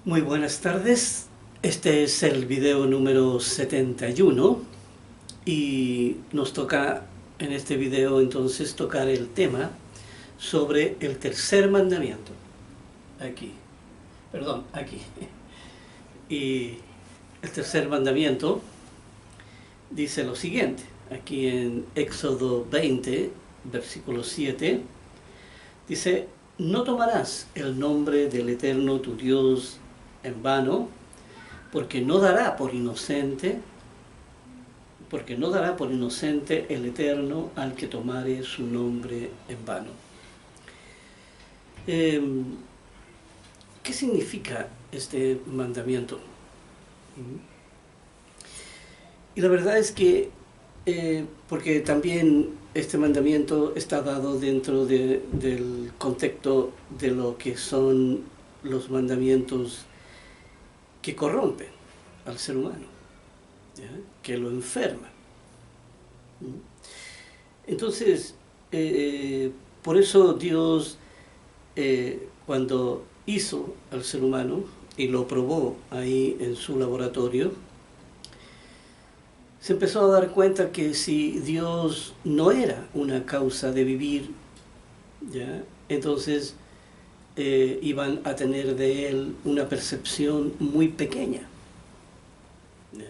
Muy buenas tardes, este es el video número 71 y nos toca en este video entonces tocar el tema sobre el tercer mandamiento, aquí. Y el tercer mandamiento dice lo siguiente, aquí en Éxodo 20, versículo 7, dice: no tomarás el nombre del Eterno tu Dios en vano, porque no dará por inocente el Eterno al que tomare su nombre en vano. ¿Qué significa este mandamiento? Y la verdad es que, porque también este mandamiento está dado dentro del contexto de lo que son los mandamientos que corrompen al ser humano, ¿ya? Que lo enferman. Entonces, por eso Dios, cuando hizo al ser humano y lo probó ahí en su laboratorio, se empezó a dar cuenta que si Dios no era una causa de vivir, ¿ya? Entonces iban a tener de él una percepción muy pequeña, ¿ya?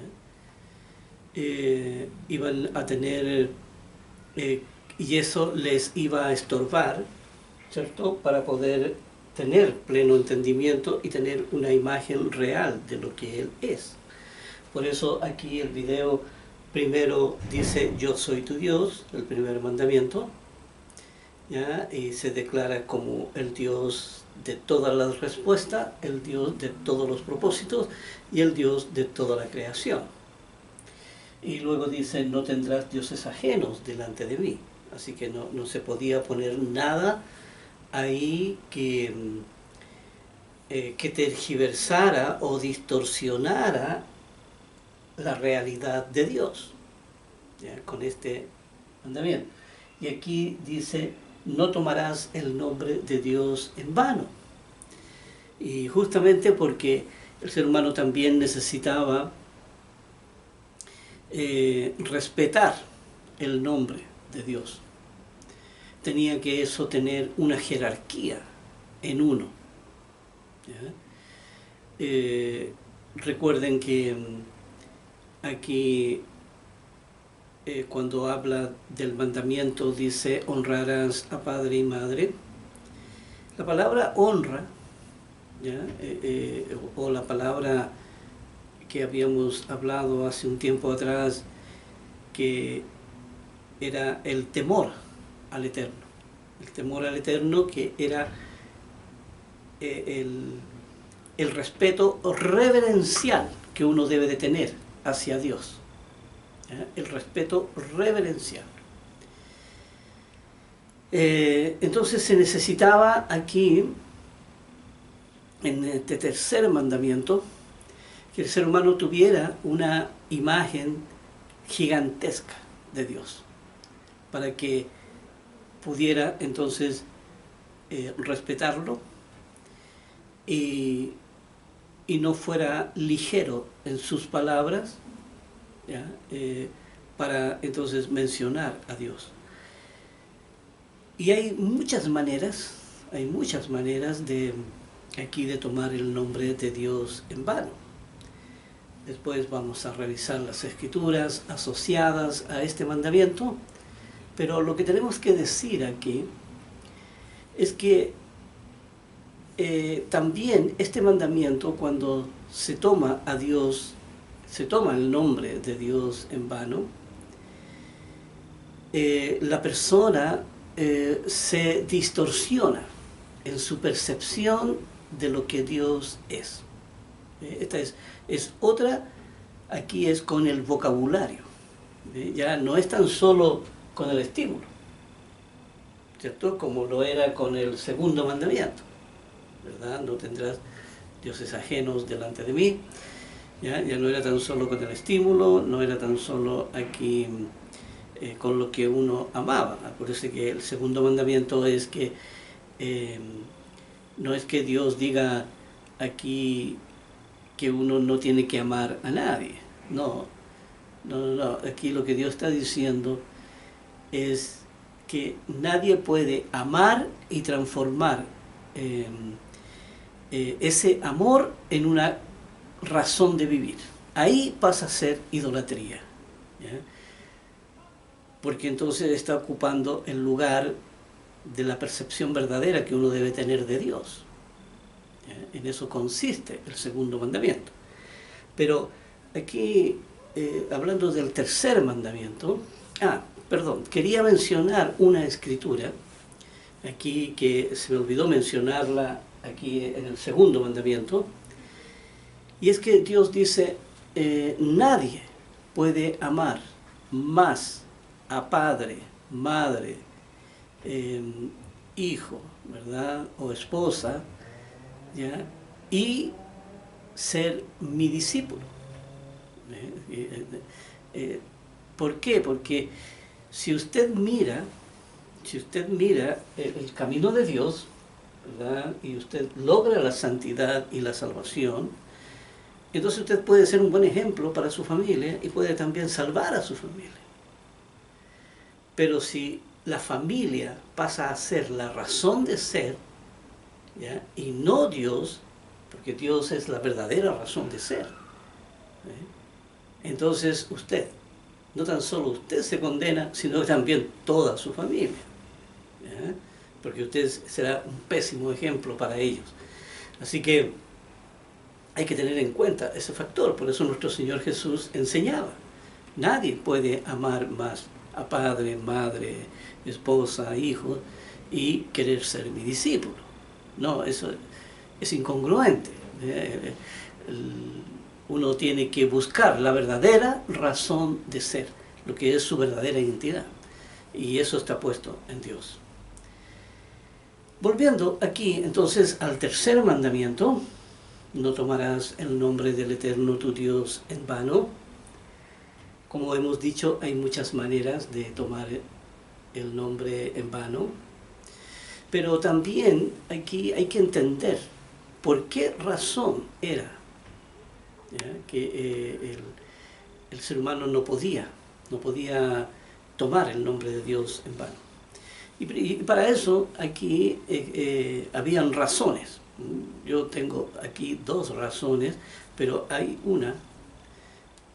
Iban a tener, y eso les iba a estorbar, ¿cierto?, para poder tener pleno entendimiento y tener una imagen real de lo que Él es. Por eso aquí el video primero dice: yo soy tu Dios, el primer mandamiento, ¿ya? Y se declara como el Dios de todas las respuestas, el Dios de todos los propósitos y el Dios de toda la creación. Y luego dice: no tendrás dioses ajenos delante de mí. Así que no se podía poner nada ahí que tergiversara o distorsionara la realidad de Dios, ¿ya? Con este mandamiento. Y aquí dice: no tomarás el nombre de Dios en vano. Y justamente porque el ser humano también necesitaba respetar el nombre de Dios. Tenía que eso tener una jerarquía en uno, ¿ya? Recuerden que aquí cuando habla del mandamiento dice: honrarás a padre y madre. La palabra honra, ¿ya? O la palabra que habíamos hablado hace un tiempo atrás, que era el temor al Eterno. El temor al Eterno, que era el respeto reverencial que uno debe de tener hacia Dios, ¿ya? El respeto reverencial. Entonces se necesitaba aquí, en este tercer mandamiento, que el ser humano tuviera una imagen gigantesca de Dios, para que pudiera entonces respetarlo y no fuera ligero en sus palabras, ¿ya? Para entonces mencionar a Dios. Y hay muchas maneras de aquí de tomar el nombre de Dios en vano. Después vamos a revisar las escrituras asociadas a este mandamiento, pero lo que tenemos que decir aquí es que también este mandamiento, cuando se toma a Dios, se toma el nombre de Dios en vano, la persona se distorsiona en su percepción de lo que Dios es. Esta es otra, aquí es con el vocabulario, ya no es tan solo con el estímulo, ¿cierto?, como lo era con el segundo mandamiento, ¿verdad? No tendrás dioses ajenos delante de mí. Ya no era tan solo con el estímulo, no era tan solo aquí con lo que uno amaba. Por eso que el segundo mandamiento es que no es que Dios diga aquí que uno no tiene que amar a nadie. No, no. Aquí lo que Dios está diciendo es que nadie puede amar y transformar ese amor en una razón de vivir. Ahí pasa a ser idolatría, ¿ya? Porque entonces está ocupando el lugar de la percepción verdadera que uno debe tener de Dios. ¿Ya? En eso consiste el segundo mandamiento. Pero aquí, hablando del tercer mandamiento, quería mencionar una escritura aquí que se me olvidó mencionarla aquí en el segundo mandamiento, y es que Dios dice, nadie puede amar más a padre, madre, hijo, ¿verdad? O esposa, ¿ya? Y ser mi discípulo. ¿Por qué? Porque si usted mira el camino de Dios, ¿verdad? Y usted logra la santidad y la salvación, entonces usted puede ser un buen ejemplo para su familia y puede también salvar a su familia. Pero si la familia pasa a ser la razón de ser, ¿ya? Y no Dios, porque Dios es la verdadera razón de ser, entonces usted, no tan solo usted se condena, sino que también toda su familia, ¿ya? Porque usted será un pésimo ejemplo para ellos. Así que hay que tener en cuenta ese factor. Por eso nuestro Señor Jesús enseñaba, nadie puede amar más a padre, madre, esposa, hijos y querer ser mi discípulo. No, eso es incongruente. Uno tiene que buscar la verdadera razón de ser, lo que es su verdadera identidad, y eso está puesto en Dios. Volviendo aquí entonces al tercer mandamiento, no tomarás el nombre del Eterno tu Dios en vano. Como hemos dicho, hay muchas maneras de tomar el nombre en vano, pero también aquí hay que entender por qué razón era, ¿ya? Que el ser humano no podía tomar el nombre de Dios en vano. Y para eso aquí habían razones. Yo tengo aquí dos razones, pero hay una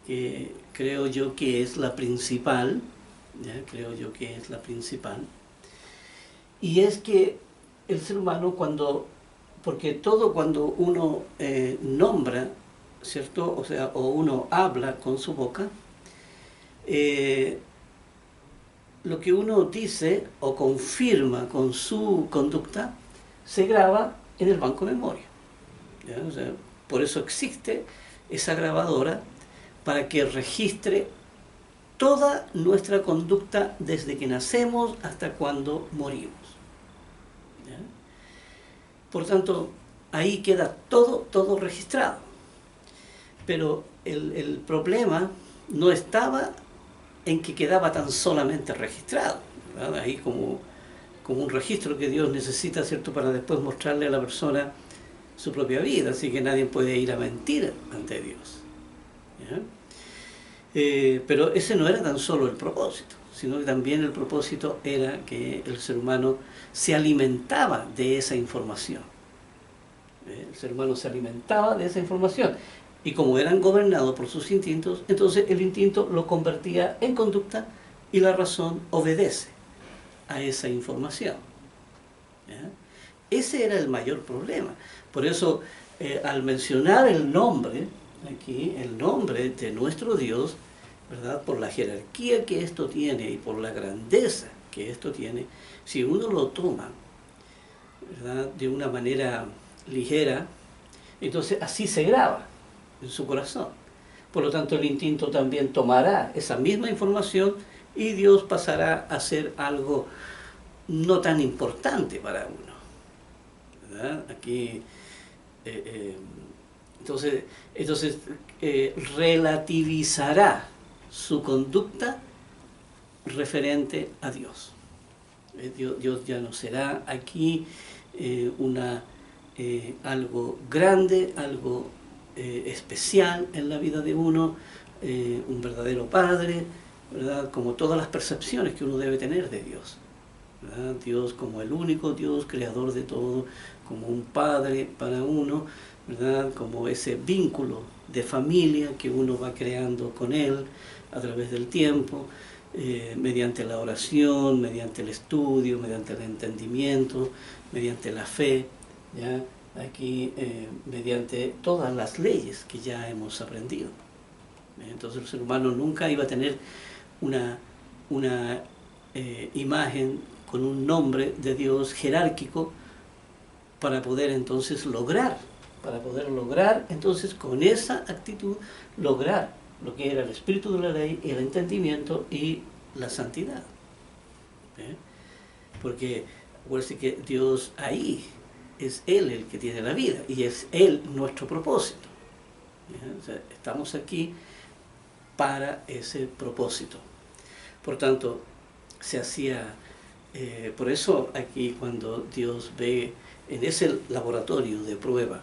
que creo yo que es la principal, ¿ya? Creo yo que es la principal, y es que el ser humano porque todo cuando uno nombra, ¿cierto? O sea, o uno habla con su boca, lo que uno dice o confirma con su conducta se graba en el banco de memoria, ¿ya? O sea, por eso existe esa grabadora, para que registre toda nuestra conducta desde que nacemos hasta cuando morimos, ¿ya? Por tanto, ahí queda todo registrado. Pero el problema no estaba en que quedaba tan solamente registrado, ¿verdad? Ahí como un registro que Dios necesita, ¿cierto?, para después mostrarle a la persona su propia vida, así que nadie puede ir a mentir ante Dios, ¿ya? Pero ese no era tan solo el propósito, sino que también el propósito era que el ser humano se alimentaba de esa información. El ser humano se alimentaba de esa información, y como eran gobernados por sus instintos, entonces el instinto lo convertía en conducta y la razón obedece a esa información, ¿ya? Ese era el mayor problema. Por eso, al mencionar el nombre, aquí, el nombre de nuestro Dios, ¿verdad?, por la jerarquía que esto tiene y por la grandeza que esto tiene, si uno lo toma, ¿verdad?, de una manera ligera, entonces así se graba en su corazón. Por lo tanto, el instinto también tomará esa misma información y Dios pasará a ser algo no tan importante para uno, ¿verdad? Aquí, entonces relativizará su conducta referente a Dios. Dios ya no será aquí algo grande, algo especial en la vida de uno, un verdadero padre, ¿verdad? Como todas las percepciones que uno debe tener de Dios, ¿verdad? Dios como el único Dios, creador de todo, como un padre para uno, ¿verdad? Como ese vínculo de familia que uno va creando con Él a través del tiempo, mediante la oración, mediante el estudio, mediante el entendimiento, mediante la fe, ¿ya? Aquí mediante todas las leyes que ya hemos aprendido. Entonces el ser humano nunca iba a tener una imagen con un nombre de Dios jerárquico para poder entonces lograr entonces con esa actitud lograr lo que era el espíritu de la ley, el entendimiento y la santidad. Porque acuérdense que Dios ahí es Él el que tiene la vida y es Él nuestro propósito. O sea, estamos aquí para ese propósito. Por tanto, se hacía, por eso aquí cuando Dios ve en ese laboratorio de prueba,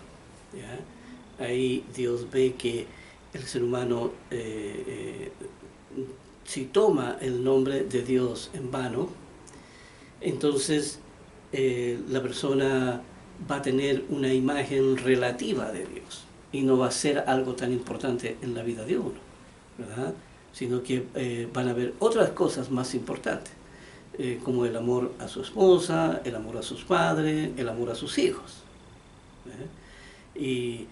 ¿ya? Ahí Dios ve que el ser humano, si toma el nombre de Dios en vano, entonces la persona va a tener una imagen relativa de Dios y no va a ser algo tan importante en la vida de uno, ¿verdad? Sino que van a haber otras cosas más importantes, como el amor a su esposa, el amor a sus padres, el amor a sus hijos. Y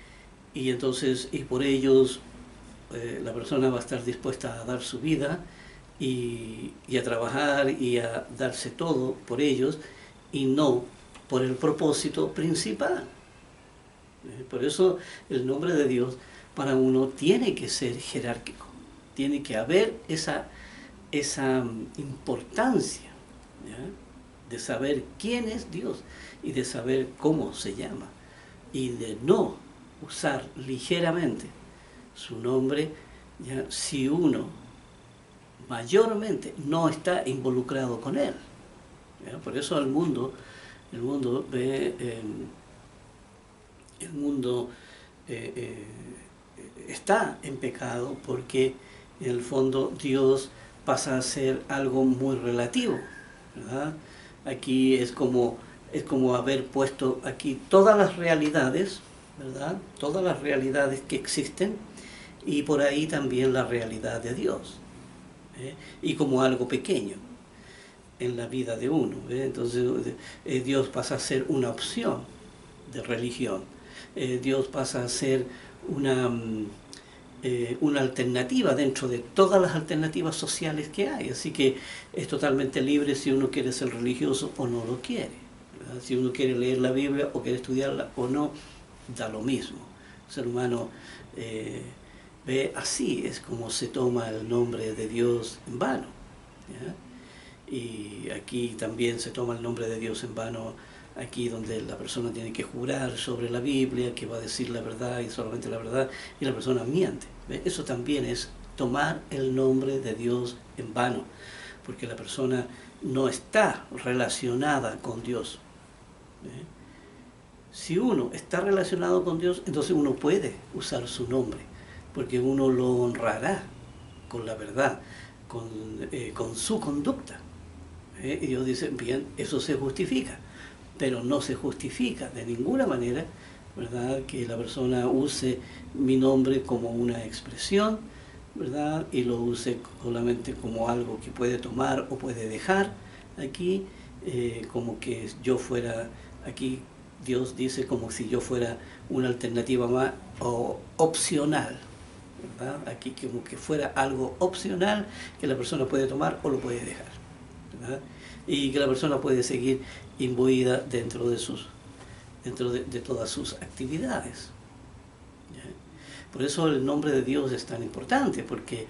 entonces, y por ellos la persona va a estar dispuesta a dar su vida y a trabajar y a darse todo por ellos y no por el propósito principal. Por eso el nombre de Dios para uno tiene que ser jerárquico, tiene que haber esa importancia, ¿ya? De saber quién es Dios y de saber cómo se llama y de no usar ligeramente su nombre, ¿ya? Si uno mayormente no está involucrado con él, ¿ya? Por eso el mundo ve está en pecado porque en el fondo Dios pasa a ser algo muy relativo, ¿verdad? Aquí es como haber puesto aquí todas las realidades, ¿verdad? Todas las realidades que existen y por ahí también la realidad de Dios, y como algo pequeño en la vida de uno, entonces Dios pasa a ser una opción de religión, Dios pasa a ser una alternativa dentro de todas las alternativas sociales que hay, así que es totalmente libre si uno quiere ser religioso o no lo quiere, ¿verdad? Si uno quiere leer la Biblia o quiere estudiarla o no, da lo mismo. El ser humano ve así, es como se toma el nombre de Dios en vano, ¿ya? Y aquí también se toma el nombre de Dios en vano, aquí donde la persona tiene que jurar sobre la Biblia, que va a decir la verdad y solamente la verdad, y la persona miente. ¿Ve? Eso también es tomar el nombre de Dios en vano, porque la persona no está relacionada con Dios. ¿Ve? Si uno está relacionado con Dios, entonces uno puede usar su nombre, porque uno lo honrará con la verdad, con su conducta. Y Dios dice, bien, eso se justifica, pero no se justifica de ninguna manera, ¿verdad?, que la persona use mi nombre como una expresión, ¿verdad?, y lo use solamente como algo que puede tomar o puede dejar aquí, como que yo fuera, aquí Dios dice como si yo fuera una alternativa más o opcional, ¿verdad?, aquí como que fuera algo opcional que la persona puede tomar o lo puede dejar, ¿verdad?, y que la persona puede seguir imbuida dentro de todas sus actividades. ¿Ya? Por eso el nombre de Dios es tan importante, porque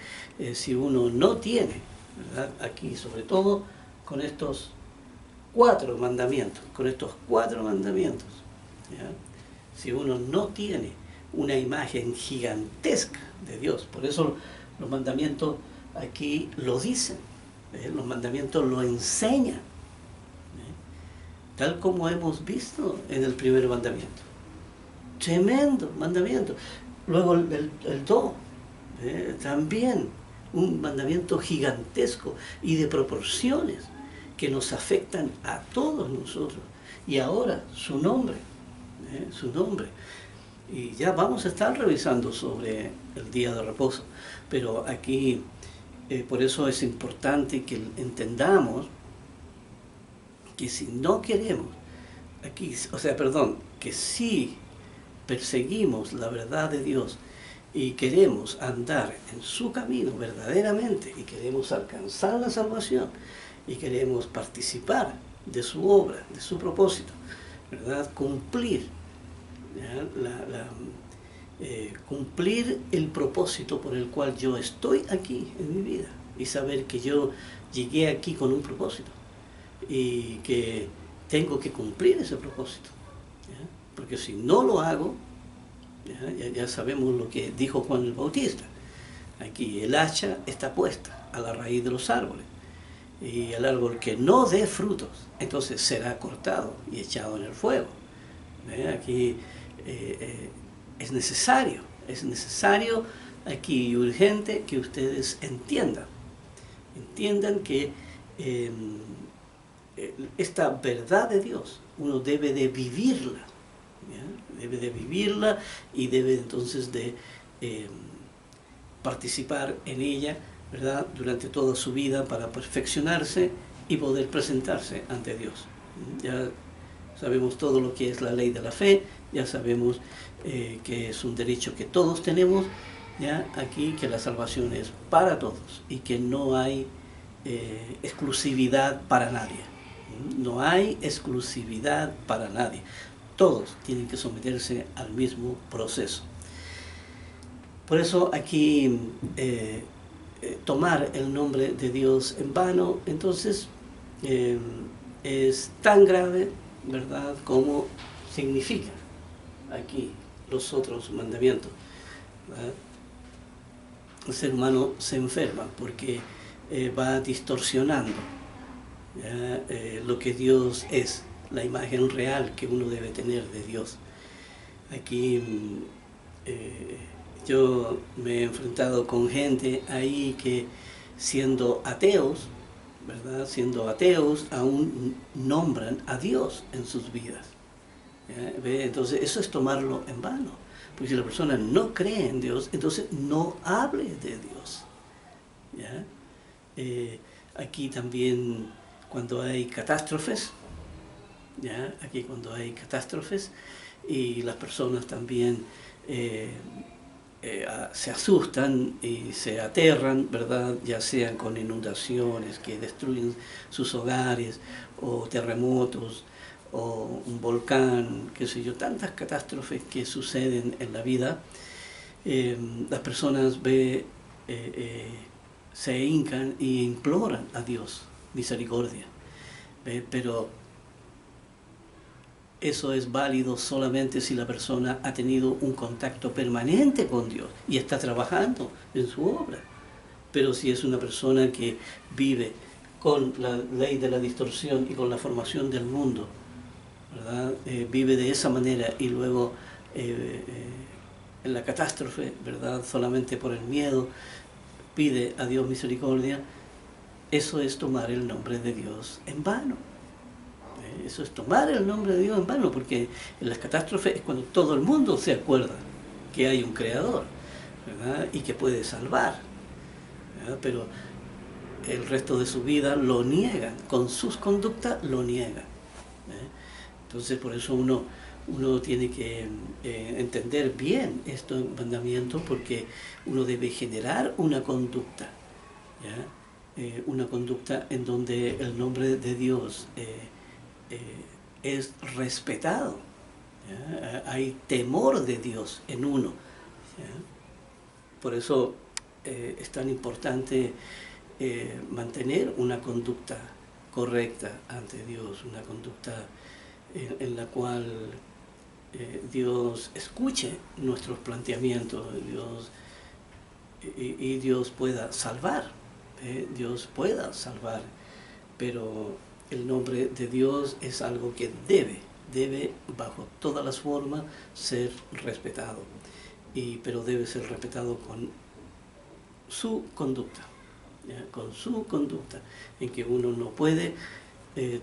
si uno no tiene, ¿verdad?, aquí sobre todo con estos 4 mandamientos, ¿ya?, si uno no tiene una imagen gigantesca de Dios, por eso los mandamientos aquí lo dicen, los mandamientos lo enseñan, tal como hemos visto en el primer mandamiento. Tremendo mandamiento. Luego el do, también un mandamiento gigantesco y de proporciones que nos afectan a todos nosotros. Y ahora su nombre, su nombre. Y ya vamos a estar revisando sobre el día de reposo, pero aquí por eso es importante que entendamos que si no queremos, aquí, o sea, perdón, que si perseguimos la verdad de Dios y queremos andar en su camino verdaderamente y queremos alcanzar la salvación y queremos participar de su obra, de su propósito, ¿verdad? Cumplir, cumplir el propósito por el cual yo estoy aquí en mi vida y saber que yo llegué aquí con un propósito y que tengo que cumplir ese propósito, ¿ya? Porque si no lo hago, ya sabemos lo que dijo Juan el Bautista. Aquí el hacha está puesta a la raíz de los árboles y el árbol que no dé frutos, entonces será cortado y echado en el fuego. Aquí es necesario aquí urgente que ustedes entiendan que esta verdad de Dios uno debe de vivirla, ¿ya? Debe de vivirla y debe entonces de participar en ella, ¿verdad? Durante toda su vida para perfeccionarse y poder presentarse ante Dios. Ya sabemos todo lo que es la ley de la fe, ya sabemos que es un derecho que todos tenemos, ya aquí que la salvación es para todos y que no hay exclusividad para nadie. No hay exclusividad para nadie. Todos tienen que someterse al mismo proceso. Por eso aquí tomar el nombre de Dios en vano, entonces es tan grave, ¿verdad?, como significa aquí los otros mandamientos, ¿verdad? El ser humano se enferma porque va distorsionando lo que Dios es, la imagen real que uno debe tener de Dios. Aquí yo me he enfrentado con gente ahí que siendo ateos, ¿verdad? Siendo ateos aún nombran a Dios en sus vidas. Entonces eso es tomarlo en vano, porque si la persona no cree en Dios, entonces no hable de Dios. ¿Ya? Aquí también cuando hay catástrofes, ¿ya? Aquí cuando hay catástrofes y las personas también se asustan y se aterran, ¿verdad? Ya sean con inundaciones que destruyen sus hogares o terremotos o un volcán, qué sé yo, tantas catástrofes que suceden en la vida, las personas se hincan y imploran a Dios misericordia, pero eso es válido solamente si la persona ha tenido un contacto permanente con Dios y está trabajando en su obra. Pero si es una persona que vive con la ley de la distorsión y con la formación del mundo, ¿verdad? Vive de esa manera y luego en la catástrofe, ¿verdad?, solamente por el miedo pide a Dios misericordia, eso es tomar el nombre de Dios en vano. Eso es tomar el nombre de Dios en vano, porque en las catástrofes es cuando todo el mundo se acuerda que hay un creador, ¿verdad?, y que puede salvar, ¿verdad? Pero el resto de su vida lo niegan, con sus conductas lo niegan. Entonces por eso uno tiene que entender bien estos mandamientos, porque uno debe generar una conducta, ¿ya? Una conducta en donde el nombre de Dios es respetado, ¿ya? Hay temor de Dios en uno, ¿ya? Por eso es tan importante mantener una conducta correcta ante Dios, una conducta en la cual Dios escuche nuestros planteamientos, y Dios pueda salvar, Dios pueda salvar, pero el nombre de Dios es algo que debe bajo todas las formas ser respetado. pero debe ser respetado con su conducta, ¿ya? Con su conducta, en que uno no puede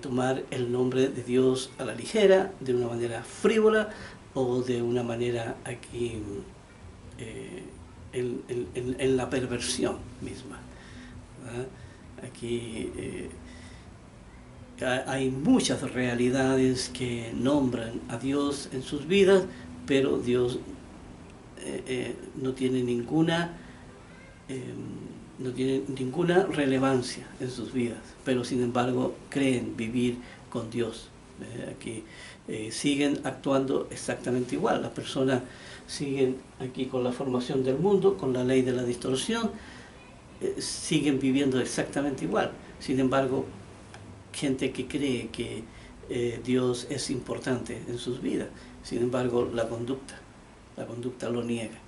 tomar el nombre de Dios a la ligera, de una manera frívola o de una manera aquí en la perversión misma, ¿verdad? Aquí hay muchas realidades que nombran a Dios en sus vidas, pero Dios no tiene ninguna relevancia en sus vidas, pero sin embargo creen vivir con Dios. Aquí siguen actuando exactamente igual. Las personas siguen aquí con la formación del mundo, con la ley de la distorsión, siguen viviendo exactamente igual. Sin embargo, gente que cree que Dios es importante en sus vidas, sin embargo la conducta lo niega,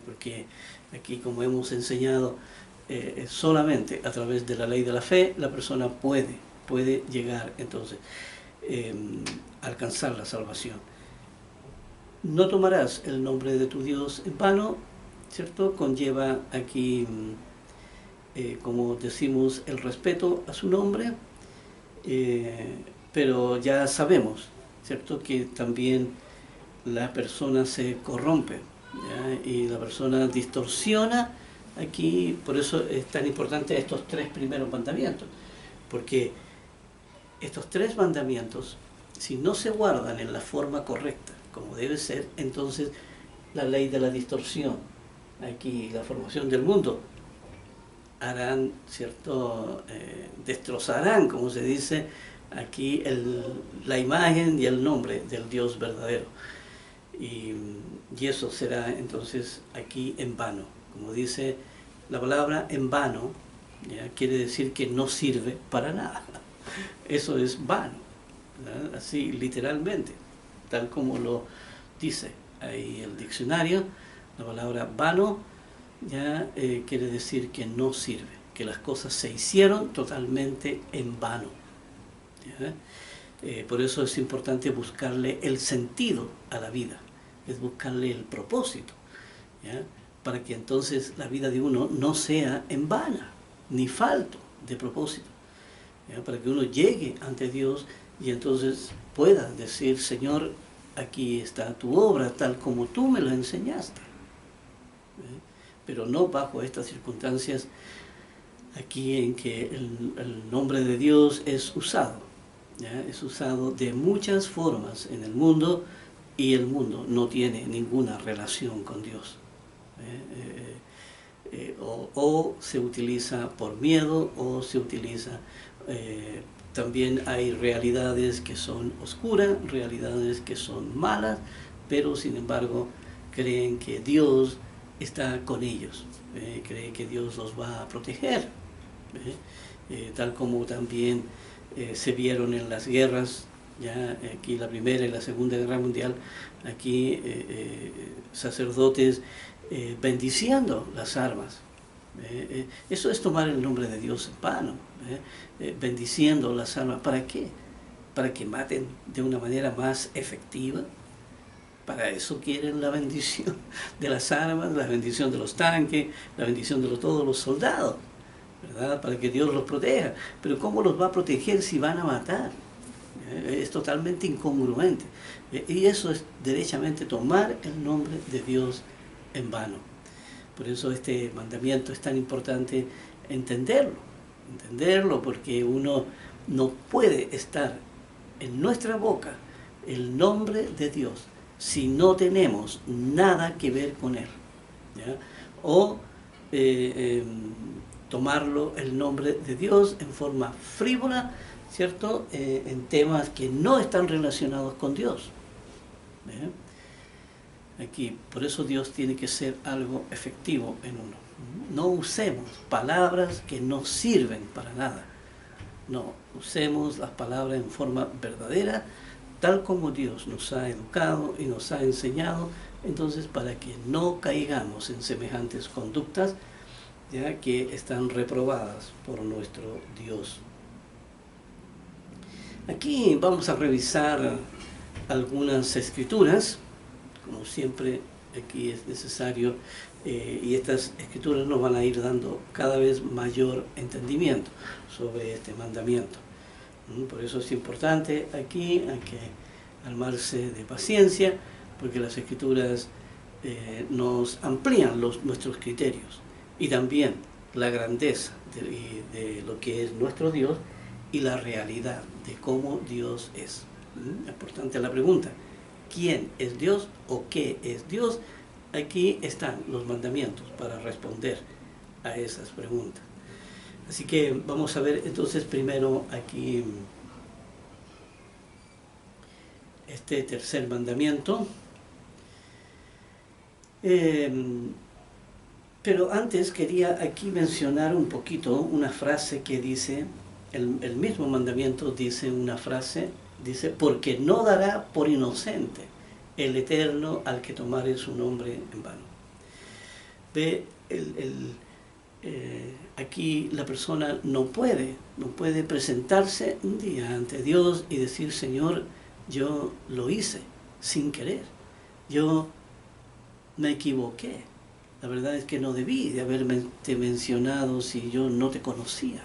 porque aquí, como hemos enseñado, solamente a través de la ley de la fe la persona puede llegar entonces a alcanzar la salvación. No tomarás el nombre de tu Dios en vano, ¿cierto? Conlleva aquí, como decimos, el respeto a su nombre, pero ya sabemos, ¿cierto?, que también la persona se corrompe, ¿ya? Y la persona distorsiona aquí. Por eso es tan importante estos 3 primeros mandamientos, porque estos 3 mandamientos, si no se guardan en la forma correcta, como debe ser, entonces la ley de la distorsión, aquí la formación del mundo, harán, ¿cierto?, destrozarán, como se dice aquí, la imagen y el nombre del Dios verdadero. Y eso será entonces aquí en vano. Como dice la palabra, en vano, ¿ya?, quiere decir que no sirve para nada. Eso es vano, ¿verdad? Así literalmente, tal como lo dice ahí el diccionario. La palabra vano ya quiere decir que no sirve, que las cosas se hicieron totalmente en vano, ¿ya? Por eso es importante buscarle el sentido a la vida, es buscarle el propósito, ¿ya?, para que entonces la vida de uno no sea en vana, ni falto de propósito, ¿ya?, para que uno llegue ante Dios y entonces pueda decir: Señor, aquí está tu obra tal como tú me la enseñaste. Pero no bajo estas circunstancias aquí en que el nombre de Dios es usado, ¿ya? Es usado de muchas formas en el mundo, y el mundo no tiene ninguna relación con Dios. O se utiliza por miedo, o se utiliza... también hay realidades que son oscuras, realidades que son malas, pero sin embargo creen que Dios está con ellos, creen que Dios los va a proteger, tal como también se vieron en las guerras, ya aquí la Primera y la Segunda Guerra Mundial, aquí sacerdotes bendiciendo las armas. Eso es tomar el nombre de Dios en vano, bendiciendo las armas. ¿Para qué? Para que maten de una manera más efectiva. Para eso quieren la bendición de las armas, la bendición de los tanques, la bendición de todos los soldados, ¿verdad?, para que Dios los proteja. Pero ¿cómo los va a proteger si van a matar? Es totalmente incongruente. Y eso es derechamente tomar el nombre de Dios en vano. Por eso este mandamiento es tan importante entenderlo, porque uno no puede estar en nuestra boca el nombre de Dios si no tenemos nada que ver con Él, ¿ya? O tomarlo, el nombre de Dios, en forma frívola, ¿cierto?, en temas que no están relacionados con Dios, ¿ya? Aquí, por eso Dios tiene que ser algo efectivo en uno. No usemos palabras que no sirven para nada. No, usemos las palabras en forma verdadera, tal como Dios nos ha educado y nos ha enseñado, entonces, para que no caigamos en semejantes conductas, ya que están reprobadas por nuestro Dios. Aquí vamos a revisar algunas escrituras, como siempre aquí es necesario, y estas escrituras nos van a ir dando cada vez mayor entendimiento sobre este mandamiento. Por eso es importante aquí, hay que armarse de paciencia, porque las escrituras nos amplían nuestros criterios, y también la grandeza de lo que es nuestro Dios y la realidad de cómo Dios es. Es importante la pregunta, ¿quién es Dios o qué es Dios? Aquí están los mandamientos para responder a esas preguntas. Así que vamos a ver entonces primero aquí este tercer mandamiento. Pero antes quería aquí mencionar un poquito una frase que dice, el mismo mandamiento dice una frase, dice, porque no dará por inocente el Eterno al que tomare su nombre en vano. Ve, aquí la persona no puede presentarse un día ante Dios y decir, Señor, yo lo hice sin querer, yo me equivoqué, la verdad es que no debí de haberme mencionado si yo no te conocía.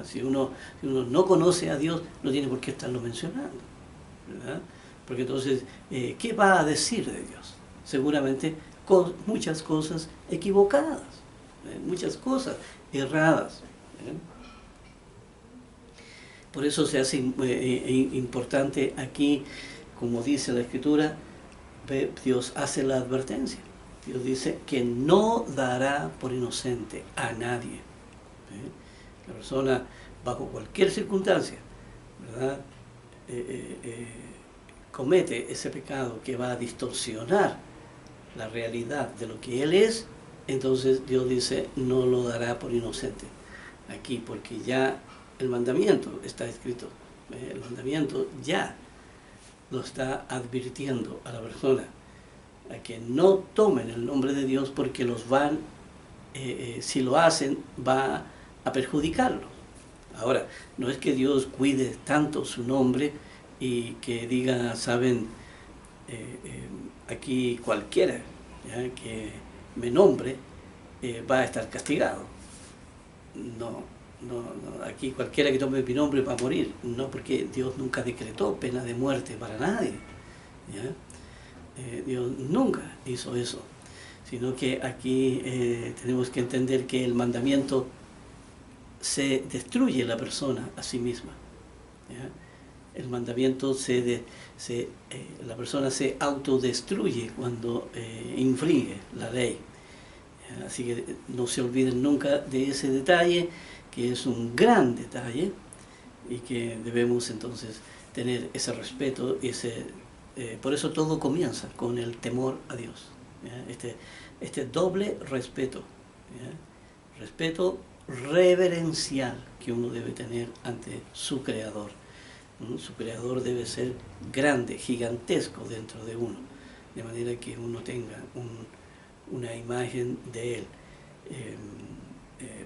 Si uno no conoce a Dios, no tiene por qué estarlo mencionando, ¿verdad? Porque entonces, ¿qué va a decir de Dios? Seguramente muchas cosas equivocadas, muchas cosas erradas. Por eso se hace importante aquí, como dice la Escritura, Dios hace la advertencia. Dios dice que no dará por inocente a nadie. La persona, bajo cualquier circunstancia, ¿verdad? Comete ese pecado que va a distorsionar la realidad de lo que él es, entonces Dios dice, no lo dará por inocente. Aquí, porque ya el mandamiento está escrito. El mandamiento ya lo está advirtiendo a la persona, a que no tomen el nombre de Dios porque los van, si lo hacen, va a perjudicarlos. Ahora, no es que Dios cuide tanto su nombre y que diga, saben, aquí cualquiera, ¿ya?, que me nombre va a estar castigado. No, aquí cualquiera que tome mi nombre va a morir. No, porque Dios nunca decretó pena de muerte para nadie, ¿ya? Dios nunca hizo eso, sino que aquí tenemos que entender que el mandamiento se destruye la persona a sí misma, ¿ya? El mandamiento la persona se autodestruye cuando infringe la ley. Así que no se olviden nunca de ese detalle, que es un gran detalle, y que debemos entonces tener ese respeto, por eso todo comienza con el temor a Dios, ¿ya? Este doble respeto, ¿ya? Respeto reverencial que uno debe tener ante su Creador. Su Creador debe ser grande, gigantesco dentro de uno, de manera que uno tenga una imagen de Él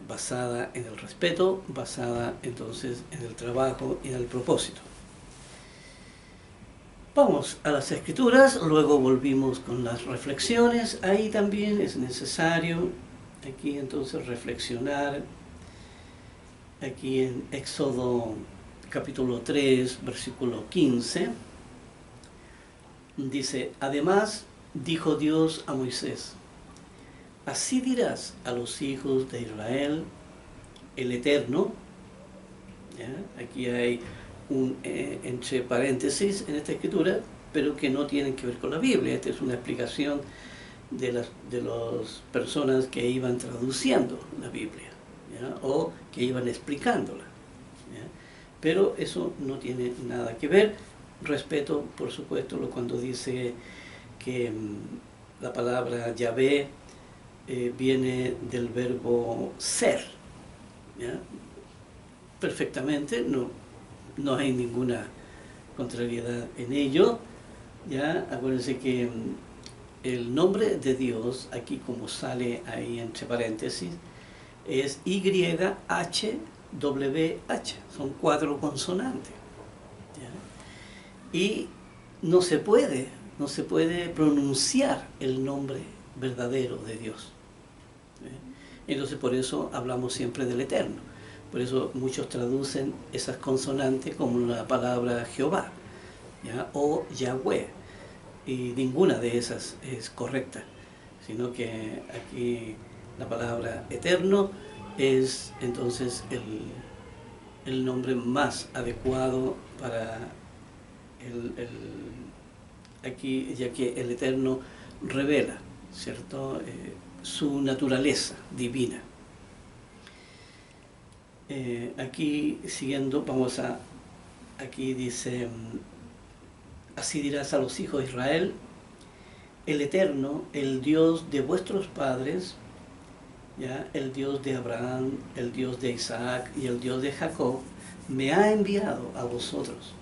basada en el respeto, basada entonces en el trabajo y en el propósito. Vamos a las Escrituras, luego volvimos con las reflexiones. Ahí también es necesario, aquí entonces, reflexionar. Aquí en Éxodo capítulo 3, versículo 15, dice, además dijo Dios a Moisés, así dirás a los hijos de Israel, el Eterno, ¿ya? Aquí hay entre paréntesis en esta escritura, pero que no tienen que ver con la Biblia. Esta es una explicación de las personas que iban traduciendo la Biblia, ¿ya?, o que iban explicándola, ¿ya? Pero eso no tiene nada que ver. Respeto, por supuesto, cuando dice que la palabra Yahvé viene del verbo ser, ¿ya? Perfectamente, no hay ninguna contrariedad en ello, ¿ya? Acuérdense que el nombre de Dios, aquí como sale ahí entre paréntesis, es YHWH, son 4 consonantes, ¿ya? Y no se puede no se puede pronunciar el nombre verdadero de Dios. Entonces por eso hablamos siempre del Eterno. Por eso muchos traducen esas consonantes como la palabra Jehová, ¿ya? O Yahweh. Y ninguna de esas es correcta, sino que aquí la palabra Eterno es entonces el nombre más adecuado para aquí, ya que el Eterno revela, ¿cierto? Su naturaleza divina. Aquí siguiendo, aquí dice, así dirás a los hijos de Israel, el Eterno, el Dios de vuestros padres, ¿ya? El Dios de Abraham, el Dios de Isaac y el Dios de Jacob, me ha enviado a vosotros.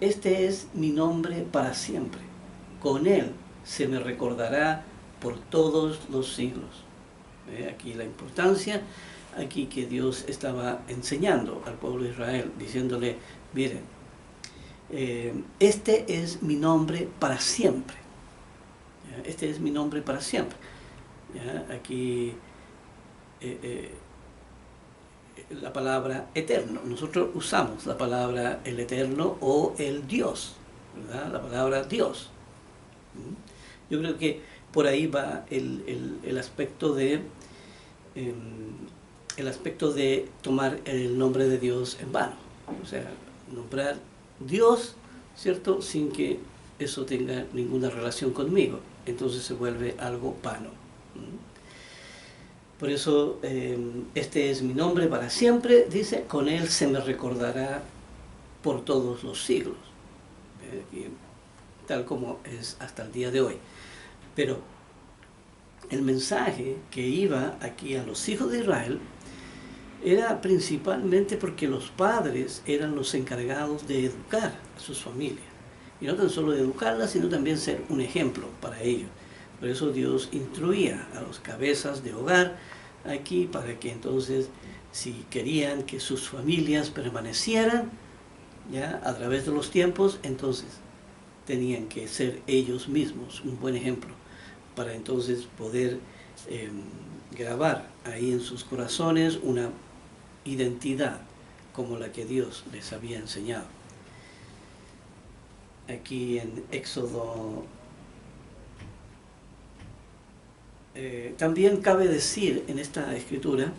Este es mi nombre para siempre. Con él se me recordará por todos los siglos. Aquí la importancia, aquí que Dios estaba enseñando al pueblo de Israel, diciéndole, miren, este es mi nombre para siempre. ¿Ya? Este es mi nombre para siempre. ¿Ya? Aquí la palabra eterno. Nosotros usamos la palabra el eterno o el Dios, ¿verdad? La palabra Dios. Yo creo que por ahí va el aspecto de tomar el nombre de Dios en vano. O sea, nombrar Dios, ¿cierto? Sin que eso tenga ninguna relación conmigo. Entonces se vuelve algo vano. Por eso, este es mi nombre para siempre, dice, con él se me recordará por todos los siglos. Tal como es hasta el día de hoy. Pero el mensaje que iba aquí a los hijos de Israel era principalmente porque los padres eran los encargados de educar a sus familias. Y no tan solo de educarlas, sino también ser un ejemplo para ellos. Por eso Dios instruía a los cabezas de hogar aquí para que entonces, si querían que sus familias permanecieran ya a través de los tiempos, entonces tenían que ser ellos mismos un buen ejemplo para entonces poder grabar ahí en sus corazones una identidad como la que Dios les había enseñado. Aquí en Éxodo también cabe decir en esta escritura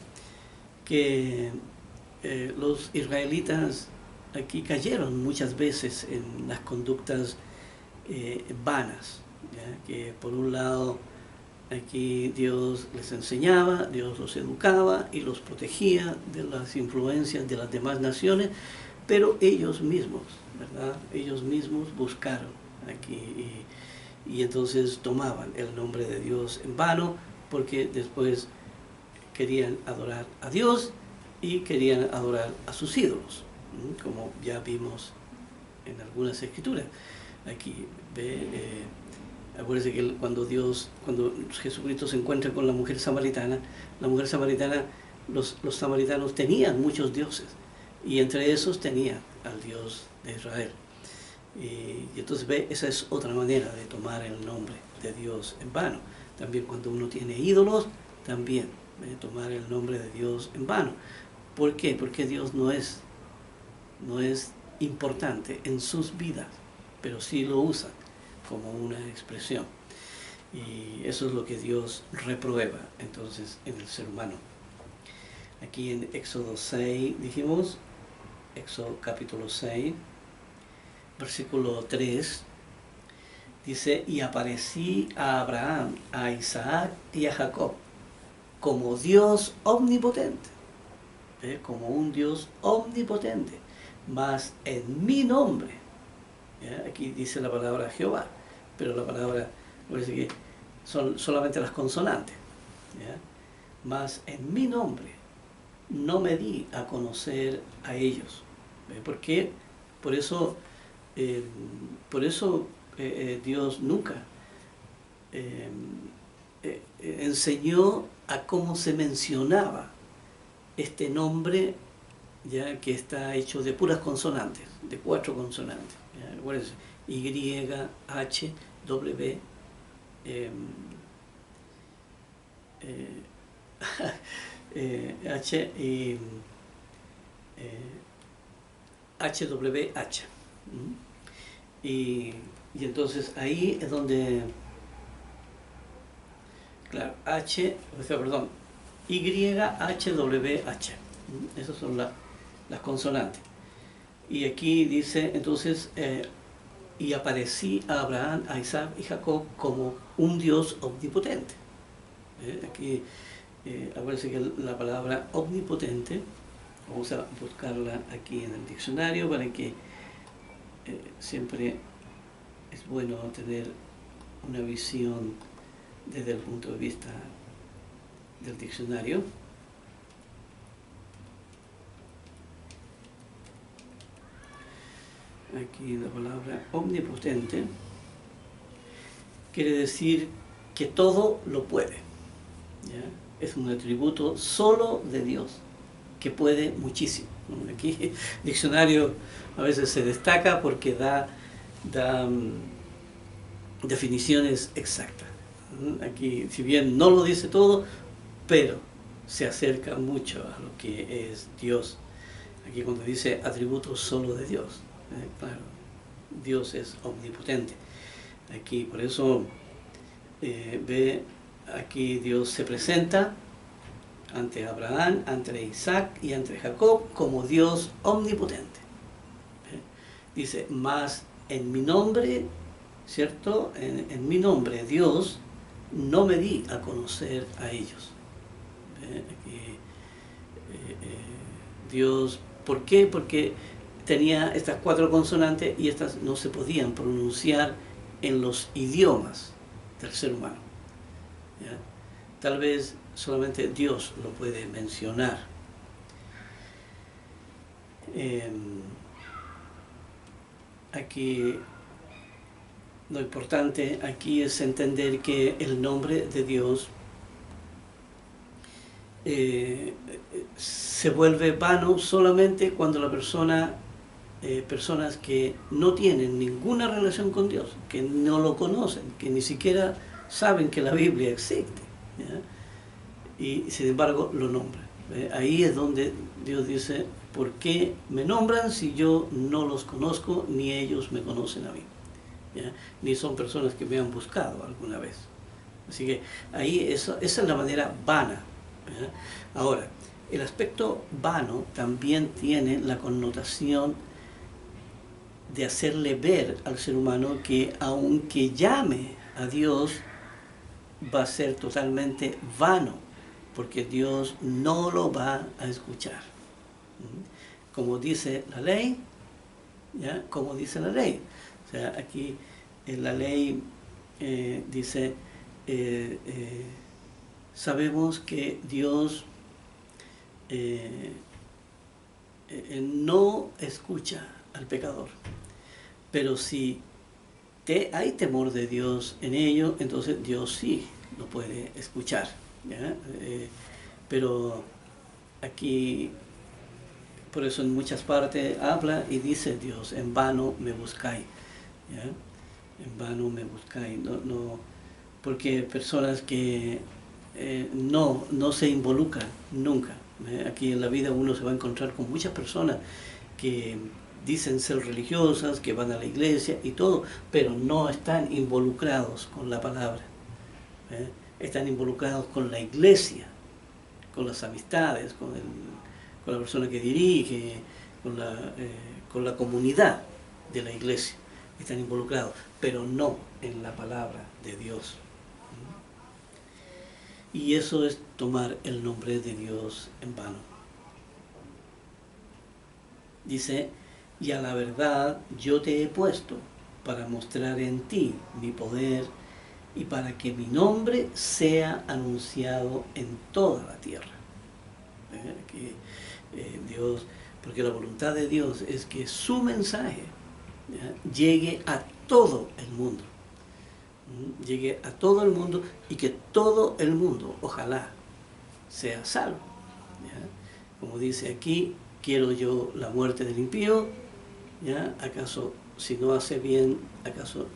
que los israelitas aquí cayeron muchas veces en las conductas vanas, ¿ya? Que por un lado aquí Dios les enseñaba, Dios los educaba y los protegía de las influencias de las demás naciones, pero ellos mismos, ¿verdad? Ellos mismos buscaron aquí y entonces tomaban el nombre de Dios en vano porque después querían adorar a Dios y querían adorar a sus ídolos, como ya vimos en algunas escrituras. Aquí ve, acuérdense que cuando Jesucristo se encuentra con la mujer samaritana, los samaritanos tenían muchos dioses y entre esos tenían al Dios de Israel. Y entonces ve, esa es otra manera de tomar el nombre de Dios en vano. También cuando uno tiene ídolos, también tomar el nombre de Dios en vano. ¿Por qué? Porque Dios no es importante en sus vidas, pero sí lo usan como una expresión. Y eso es lo que Dios reprueba entonces en el ser humano. Aquí en Éxodo 6 dijimos, Éxodo capítulo 6, versículo 3, dice, y aparecí a Abraham, a Isaac y a Jacob como Dios omnipotente, como un Dios omnipotente, mas en mi nombre, ¿ya? Aquí dice la palabra Jehová, pero la palabra, parece que son solamente las consonantes, ¿ya? Mas en mi nombre no me di a conocer a ellos. ¿Por qué? Por eso Dios nunca enseñó a cómo se mencionaba este nombre ya que está hecho de puras consonantes, de 4 consonantes. ¿Ya? Acuérdense, Y, H, W, H y HWH. Y entonces ahí es donde, claro, perdón, YHWH. Esas son las consonantes. Y aquí dice, entonces, y aparecí a Abraham, a Isaac y Jacob como un Dios omnipotente. Aquí, acuérdense que la palabra omnipotente, vamos a buscarla aquí en el diccionario para que siempre es bueno tener una visión desde el punto de vista del diccionario. Aquí la palabra omnipotente quiere decir que todo lo puede, ¿ya? Es un atributo solo de Dios, que puede muchísimo. Aquí el diccionario a veces se destaca porque da definiciones exactas. Aquí, si bien no lo dice todo, pero se acerca mucho a lo que es Dios. Aquí cuando dice atributos solo de Dios, claro, Dios es omnipotente. Aquí, por eso, ve, aquí Dios se presenta ante Abraham, ante Isaac y ante Jacob como Dios omnipotente. Dice, más en mi nombre, ¿cierto? En mi nombre, Dios, no me di a conocer a ellos. Aquí, Dios, ¿por qué? Porque tenía estas 4 consonantes y estas no se podían pronunciar en los idiomas del ser humano. ¿Ya? Tal vez solamente Dios lo puede mencionar. Aquí lo importante aquí es entender que el nombre de Dios se vuelve vano solamente cuando la persona, personas que no tienen ninguna relación con Dios, que no lo conocen, que ni siquiera saben que la Biblia existe, ¿ya? Y sin embargo lo nombran. Ahí es donde Dios dice, ¿por qué me nombran si yo no los conozco ni ellos me conocen a mí? ¿Ya? Ni son personas que me han buscado alguna vez. Así que ahí esa es la manera vana. ¿Ya? Ahora, el aspecto vano también tiene la connotación de hacerle ver al ser humano que aunque llame a Dios, va a ser totalmente vano, porque Dios no lo va a escuchar. Como dice la ley, ¿ya? Como dice la ley. O sea, aquí en la ley dice, sabemos que Dios no escucha al pecador, pero si hay temor de Dios en ello, entonces Dios sí lo puede escuchar, ¿ya? Pero aquí, por eso en muchas partes habla y dice Dios, en vano me buscáis, ¿ya? En vano me buscáis, porque personas que no se involucran nunca. Aquí en la vida uno se va a encontrar con muchas personas que dicen ser religiosas, que van a la iglesia y todo, pero no están involucrados con la palabra. Están involucrados con la iglesia, con las amistades, con la persona que dirige, con la comunidad de la iglesia. Están involucrados, pero no en la palabra de Dios. Y eso es tomar el nombre de Dios en vano. Dice, y a la verdad yo te he puesto para mostrar en ti mi poder y para que mi nombre sea anunciado en toda la tierra. Que Dios, porque la voluntad de Dios es que su mensaje, ¿ya?, llegue a todo el mundo. Llegue a todo el mundo y que todo el mundo, ojalá, sea salvo. ¿Ya? Como dice aquí, ¿Quiero yo la muerte del impío? ¿Ya? ¿Acaso si no hace bien, acaso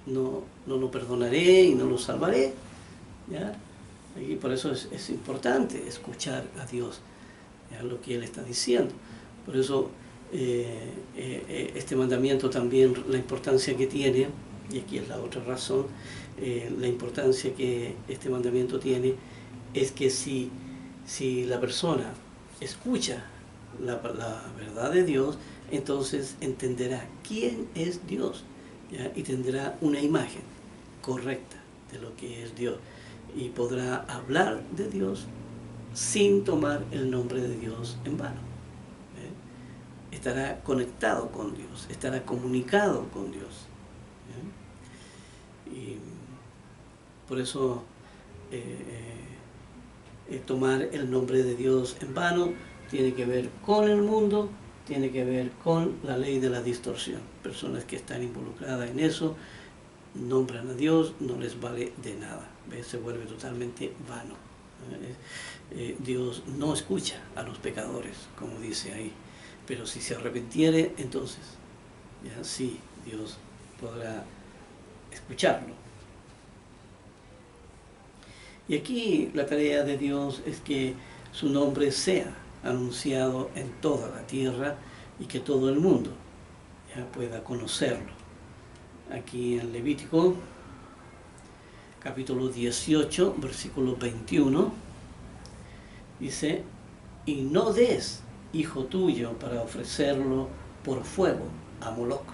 no lo perdonaré y no lo salvaré? ¿Ya? Y por eso es importante escuchar a Dios, ¿ya? Lo que Él está diciendo. Por eso este mandamiento también, la importancia que tiene, y aquí es la otra razón, la importancia que este mandamiento tiene es que si la persona escucha la verdad de Dios, entonces entenderá quién es Dios, ¿ya? Y tendrá una imagen correcta de lo que es Dios y podrá hablar de Dios sin tomar el nombre de Dios en vano. Estará conectado con Dios, estará comunicado con Dios. Y por eso tomar el nombre de Dios en vano tiene que ver con el mundo, tiene que ver con la ley de la distorsión. Personas que están involucradas en eso, nombran a Dios, no les vale de nada, se vuelve totalmente vano. Dios no escucha a los pecadores, como dice ahí, pero si se arrepintiere, entonces ya sí, Dios podrá escucharlo. Y aquí la tarea de Dios es que su nombre sea anunciado en toda la tierra y que todo el mundo ya pueda conocerlo. Aquí en Levítico, capítulo 18, versículo 21, dice: y no des hijo tuyo para ofrecerlo por fuego a Moloc.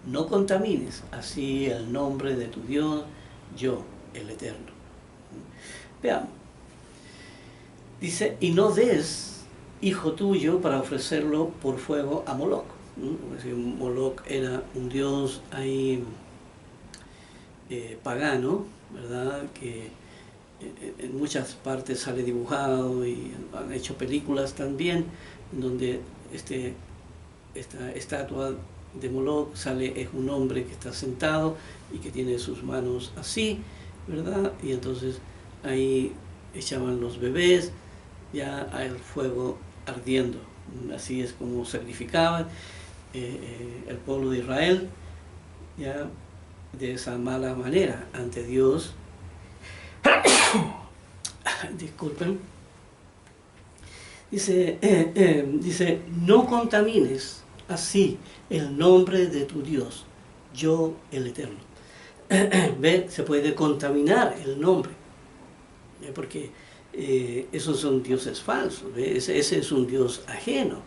No contamines así el nombre de tu Dios, yo, el Eterno. Veamos. Dice: y no des hijo tuyo para ofrecerlo por fuego a Moloc. Moloc era un dios ahí pagano, ¿verdad? Que en muchas partes sale dibujado y han hecho películas también, donde esta estatua de Moloc es un hombre que está sentado y que tiene sus manos así, ¿verdad? Y entonces ahí echaban los bebés ya al fuego ardiendo. Así es como sacrificaban el pueblo de Israel, ya de esa mala manera ante Dios. Disculpen. Dice: no contamines así el nombre de tu Dios, yo, el Eterno. ¿Ve? Se puede contaminar el nombre, porque esos son dioses falsos. Ese es un Dios ajeno,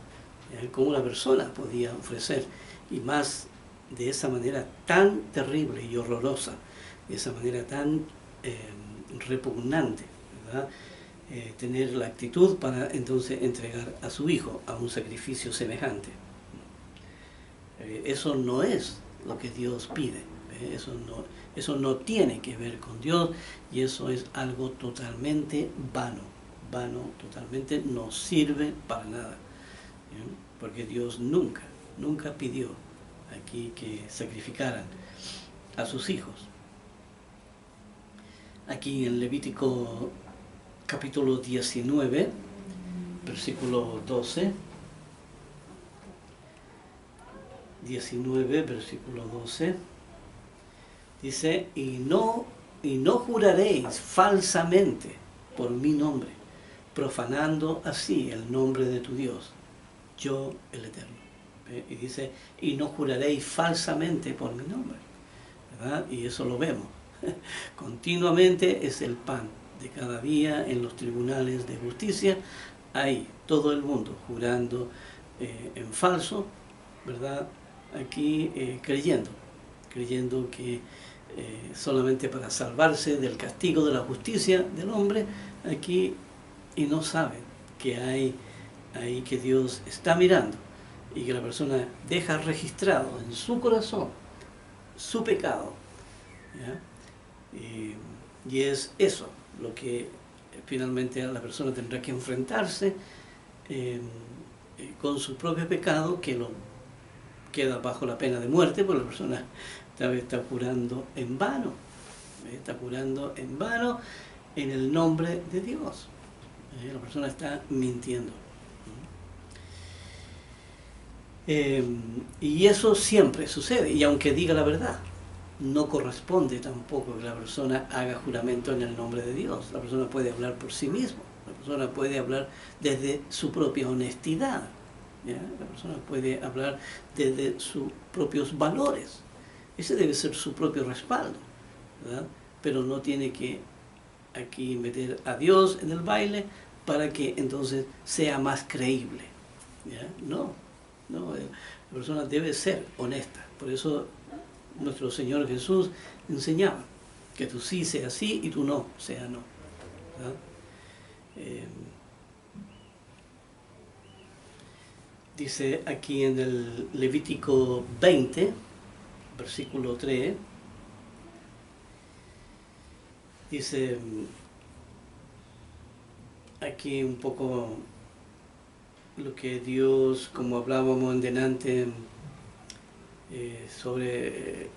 como la persona podía ofrecer, y más de esa manera tan terrible y horrorosa, de esa manera tan repugnante, ¿verdad? Tener la actitud para entonces entregar a su hijo a un sacrificio semejante. Eso no es lo que Dios pide, eso no tiene que ver con Dios, y eso es algo totalmente vano, totalmente no sirve para nada, porque Dios nunca pidió aquí que sacrificaran a sus hijos. Aquí en Levítico capítulo 19, versículo 12, 19, versículo 12, dice: y no juraréis falsamente por mi nombre, profanando así el nombre de tu Dios, yo, el Eterno. Y dice: y no juraréis falsamente por mi nombre, ¿verdad? Y eso lo vemos continuamente. Es el pan de cada día en los tribunales de justicia. Ahí todo el mundo jurando en falso, ¿verdad? Aquí creyendo que solamente para salvarse del castigo de la justicia del hombre aquí, y no saben que hay ahí que Dios está mirando y que la persona deja registrado en su corazón su pecado, ¿ya? Y es eso lo que finalmente la persona tendrá que enfrentarse con su propio pecado, que lo queda bajo la pena de muerte, porque la persona está jurando en vano, en el nombre de Dios. La persona está mintiendo. Eh, y eso siempre sucede, y aunque diga la verdad, no corresponde tampoco que la persona haga juramento en el nombre de Dios. La persona puede hablar por sí mismo, la persona puede hablar desde su propia honestidad, ¿ya? La persona puede hablar desde sus propios valores. Ese debe ser su propio respaldo, ¿verdad? Pero no tiene que aquí meter a Dios en el baile para que entonces sea más creíble, ¿ya? No, la persona debe ser honesta. Por eso nuestro Señor Jesús enseñaba que tú sí sea sí y tú no sea no, ¿verdad? Dice aquí en el Levítico 20, versículo 3, dice aquí un poco lo que Dios, como hablábamos en delante, sobre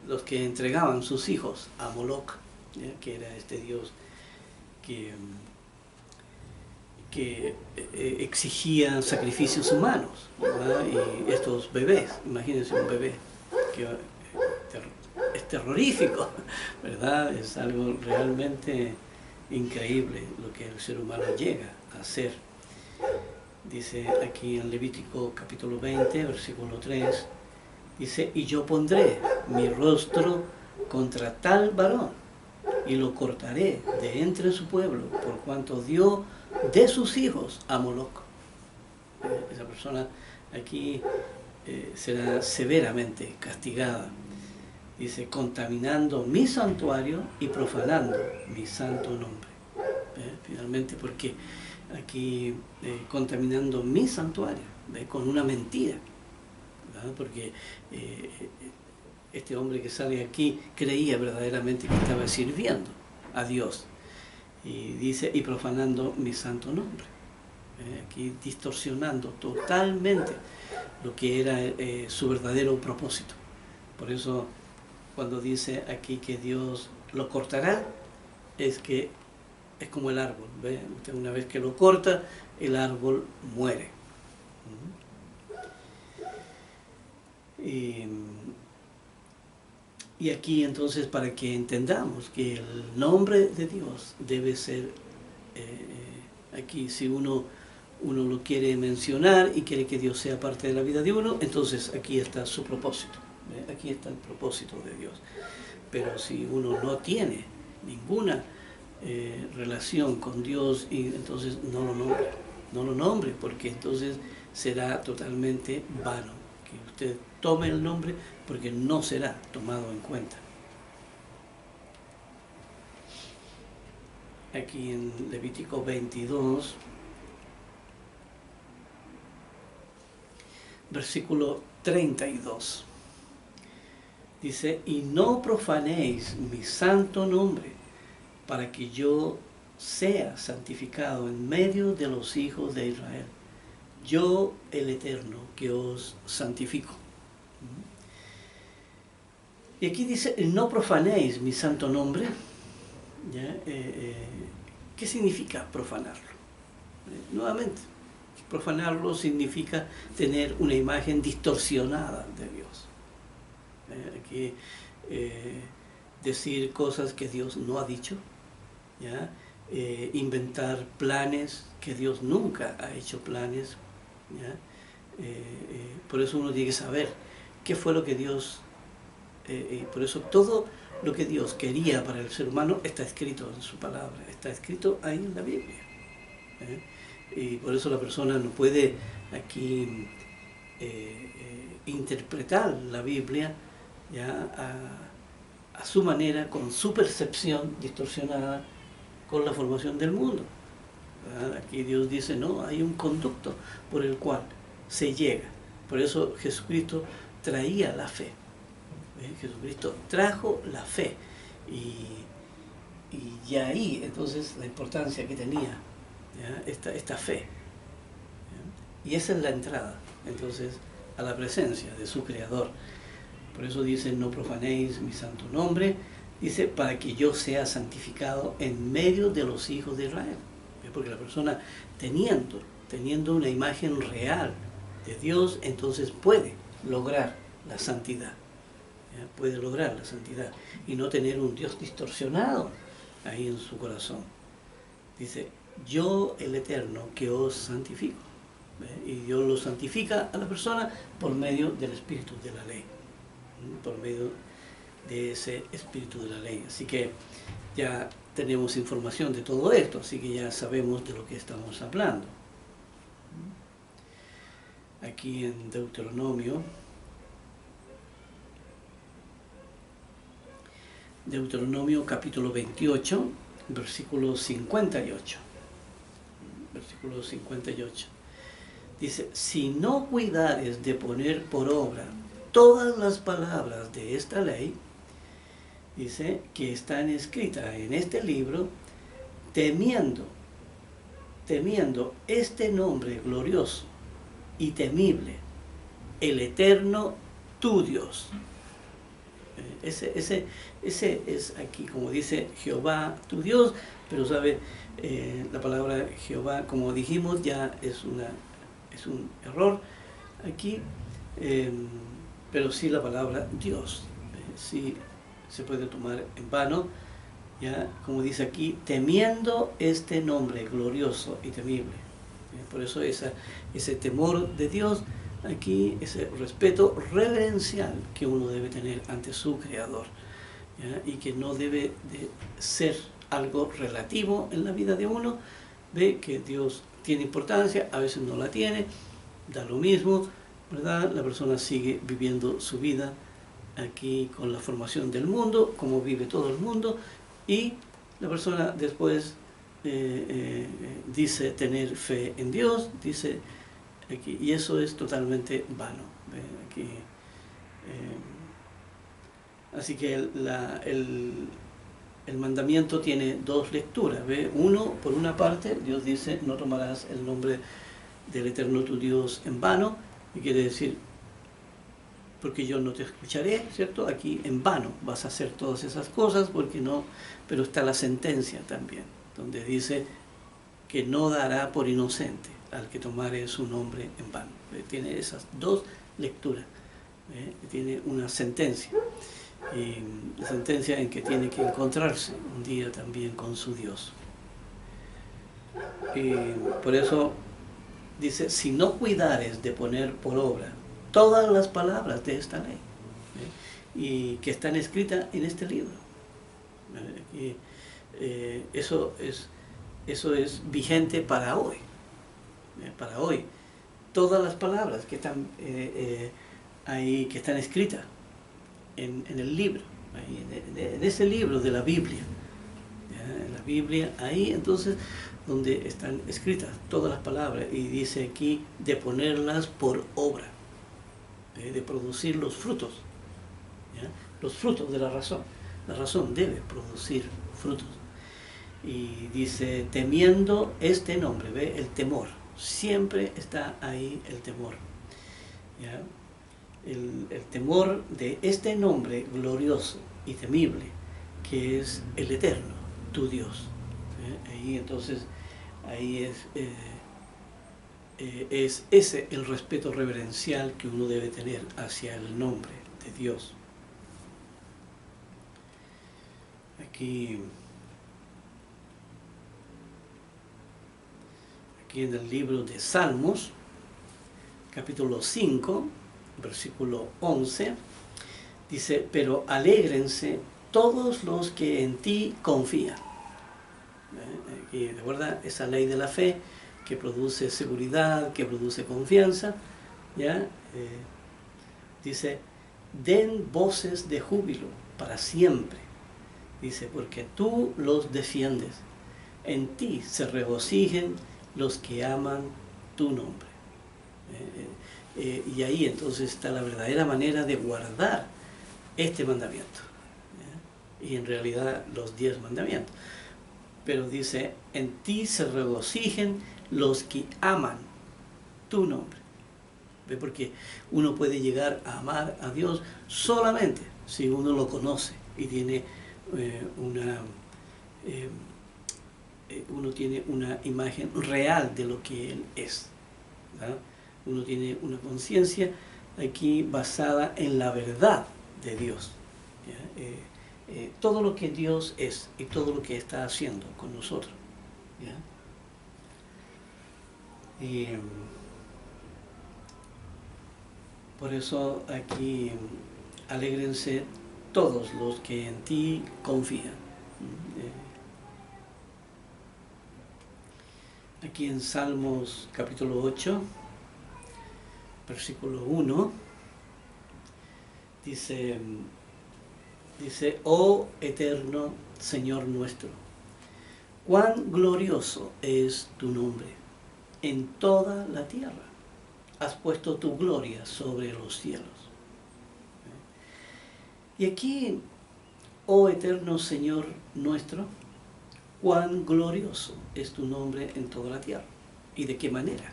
los que entregaban sus hijos a Moloch, ¿ya? Que era este Dios que exigía sacrificios humanos, ¿verdad? Y estos bebés, imagínense un bebé que es terrorífico, ¿verdad? Es algo realmente increíble lo que el ser humano llega a hacer. Dice aquí en Levítico capítulo 20, versículo 3, dice, y yo pondré mi rostro contra tal varón, y lo cortaré de entre su pueblo, por cuanto dio de sus hijos a Moloch. Esa persona aquí será severamente castigada. Dice, contaminando mi santuario y profanando mi santo nombre. Finalmente, porque aquí contaminando mi santuario, con una mentira, ¿verdad? Porque este hombre que sale aquí creía verdaderamente que estaba sirviendo a Dios, y dice, y profanando mi santo nombre, aquí distorsionando totalmente lo que era su verdadero propósito. Por eso cuando dice aquí que Dios lo cortará, es que es como el árbol, ¿ve? Usted una vez que lo corta, el árbol muere. Y aquí entonces, para que entendamos que el nombre de Dios debe ser, aquí si uno lo quiere mencionar y quiere que Dios sea parte de la vida de uno, entonces aquí está su propósito, ¿ve? Aquí está el propósito de Dios. Pero si uno no tiene ninguna relación con Dios, y entonces no lo nombre, porque entonces será totalmente vano que usted tome el nombre, porque no será tomado en cuenta. Aquí en Levítico 22, versículo 32, dice, y no profanéis mi santo nombre, para que yo sea santificado en medio de los hijos de Israel. Yo, el Eterno, que os santifico. Y aquí dice, no profanéis mi santo nombre. ¿Ya? ¿Qué significa profanarlo? Nuevamente, profanarlo significa tener una imagen distorsionada de Dios. Aquí decir cosas que Dios no ha dicho, ¿ya? Inventar planes que Dios nunca ha hecho planes, ¿ya? Por eso uno tiene que saber qué fue lo que Dios, por eso todo lo que Dios quería para el ser humano está escrito en su palabra, está escrito ahí en la Biblia, y por eso la persona no puede aquí interpretar la Biblia, ¿ya? A su manera, con su percepción distorsionada, con la formación del mundo. Aquí Dios dice, no, hay un conducto por el cual se llega. Por eso Jesucristo traía la fe. Jesucristo trajo la fe. Y ya ahí, entonces, la importancia que tenía, ¿ya? Esta fe. ¿Ya? Y esa es la entrada, entonces, a la presencia de su Creador. Por eso dice, no profanéis mi santo nombre. Dice, para que yo sea santificado en medio de los hijos de Israel. Porque la persona teniendo una imagen real de Dios, entonces puede lograr la santidad. ¿Ya? Puede lograr la santidad y no tener un Dios distorsionado ahí en su corazón. Dice, yo el Eterno que os santifico. ¿Ve? Y Dios lo santifica a la persona por medio del espíritu de la ley. Por medio de ese espíritu de la ley. Así que ya tenemos información de todo esto, así que ya sabemos de lo que estamos hablando. Aquí en Deuteronomio capítulo 28, versículo 58. Versículo 58. Dice, si no cuidares de poner por obra todas las palabras de esta ley, dice, que están escritas en este libro, temiendo este nombre glorioso y temible, el Eterno tu Dios. Ese es aquí, como dice Jehová tu Dios, pero sabe, la palabra Jehová, como dijimos, ya es un error aquí, pero sí la palabra Dios, sí se puede tomar en vano, ya, como dice aquí, temiendo este nombre glorioso y temible. Por eso ese temor de Dios, aquí ese respeto reverencial que uno debe tener ante su Creador, ¿ya? Y que no debe de ser algo relativo en la vida de uno. Ve que Dios tiene importancia, a veces no la tiene, da lo mismo, ¿verdad? La persona sigue viviendo su vida aquí con la formación del mundo, como vive todo el mundo, y la persona después dice tener fe en Dios, dice aquí, y eso es totalmente vano. Aquí, así que el mandamiento tiene dos lecturas. ¿Ve? Uno, por una parte, Dios dice, no tomarás el nombre del Eterno tu Dios en vano, y quiere decir, porque yo no te escucharé, ¿cierto? Aquí en vano vas a hacer todas esas cosas, porque no, pero está la sentencia también, donde dice que no dará por inocente al que tomare su nombre en vano. Tiene esas dos lecturas, tiene una sentencia, y la sentencia en que tiene que encontrarse un día también con su Dios. Y por eso dice, si no cuidares de poner por obra todas las palabras de esta ley, y que están escritas en este libro, y, eso es vigente para hoy. Para hoy, todas las palabras que están ahí, que están escritas en el libro, ahí, en ese libro de la Biblia, ¿ya? En la Biblia, ahí entonces donde están escritas todas las palabras, y dice aquí de ponerlas por obra, de producir los frutos, ¿ya? Los frutos de la razón. La razón debe producir frutos. Y dice, temiendo este nombre, ¿ve? El temor, siempre está ahí el temor, ¿ya? El temor de este nombre glorioso y temible, que es el Eterno, tu Dios. Ahí entonces, ahí es ese el respeto reverencial que uno debe tener hacia el nombre de Dios. Aquí en el libro de Salmos, capítulo 5, versículo 11, dice, pero alégrense todos los que en ti confían. Aquí recuerda esa ley de la fe que produce seguridad, que produce confianza, ¿ya? Dice, den voces de júbilo para siempre. Dice, porque tú los defiendes, en ti se regocijen los que aman tu nombre. Y ahí entonces está la verdadera manera de guardar este mandamiento, ¿ya? Y en realidad los 10 mandamientos. Pero dice, en ti se regocijen los que aman tu nombre. ¿Ve? Porque uno puede llegar a amar a Dios solamente si uno lo conoce y tiene uno tiene una imagen real de lo que Él es, ¿verdad? Uno tiene una conciencia aquí basada en la verdad de Dios. Todo lo que Dios es y todo lo que está haciendo con nosotros. ¿Ya? Y por eso aquí alégrense todos los que en ti confían. Aquí en Salmos capítulo 8, versículo 1, dice, oh eterno Señor nuestro, cuán glorioso es tu nombre en toda la tierra. Has puesto tu gloria sobre los cielos. Y aquí, oh eterno Señor nuestro, cuán glorioso es tu nombre en toda la tierra. ¿Y de qué manera?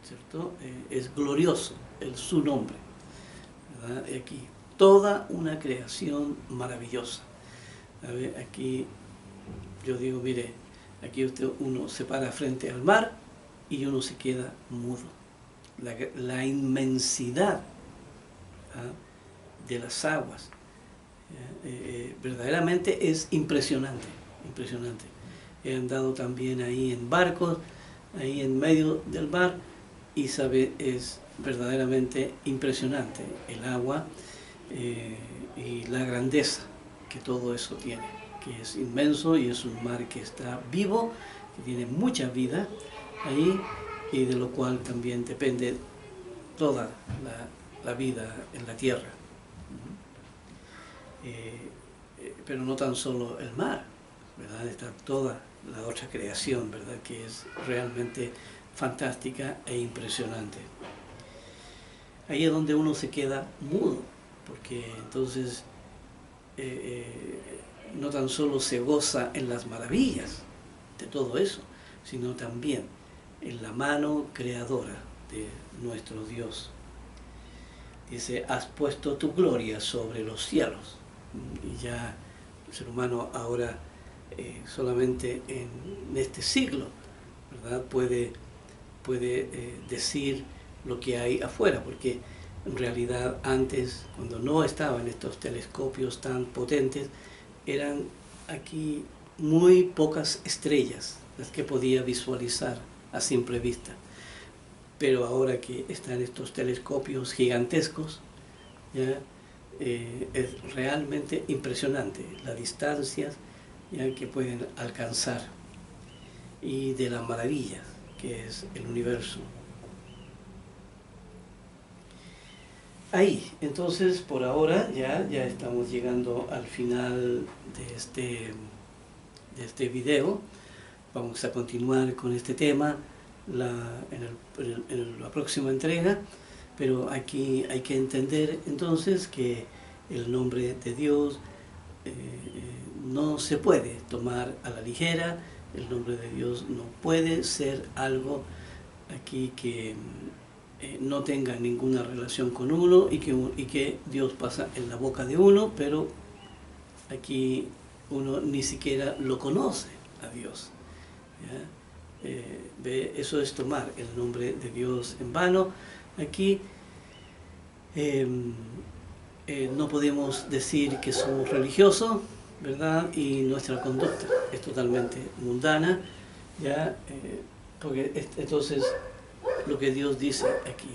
¿Cierto? Es glorioso su nombre. ¿Verdad? Aquí, toda una creación maravillosa. A ver, aquí yo digo, mire, aquí uno se para frente al mar y uno se queda mudo. La inmensidad de las aguas verdaderamente es impresionante, impresionante. He andado también ahí en barcos, ahí en medio del mar, y sabe, es verdaderamente impresionante el agua y la grandeza que todo eso tiene, que es inmenso y es un mar que está vivo, que tiene mucha vida ahí, y de lo cual también depende toda la vida en la tierra. Pero no tan solo el mar, ¿verdad? Está toda la otra creación, ¿verdad? Que es realmente fantástica e impresionante. Ahí es donde uno se queda mudo, porque entonces no tan solo se goza en las maravillas de todo eso, sino también en la mano creadora de nuestro Dios. Dice, has puesto tu gloria sobre los cielos. Y ya el ser humano ahora solamente en este siglo, ¿verdad? puede decir lo que hay afuera, porque en realidad antes, cuando no estaban estos telescopios tan potentes, eran aquí muy pocas estrellas las que podía visualizar a simple vista. Pero ahora que están estos telescopios gigantescos, ¿ya? Es realmente impresionante las distancias, ¿ya? Que pueden alcanzar, y de la maravilla que es el universo. Ahí, entonces, por ahora ya estamos llegando al final de este video. Vamos a continuar con este tema en la próxima entrega, pero aquí hay que entender entonces que el nombre de Dios no se puede tomar a la ligera. El nombre de Dios no puede ser algo aquí que no tenga ninguna relación con uno y que Dios pasa en la boca de uno, pero aquí uno ni siquiera lo conoce a Dios, ¿ya? Eso es tomar el nombre de Dios en vano. Aquí no podemos decir que somos religiosos, ¿verdad? Y nuestra conducta es totalmente mundana, ¿ya? Porque entonces lo que Dios dice aquí,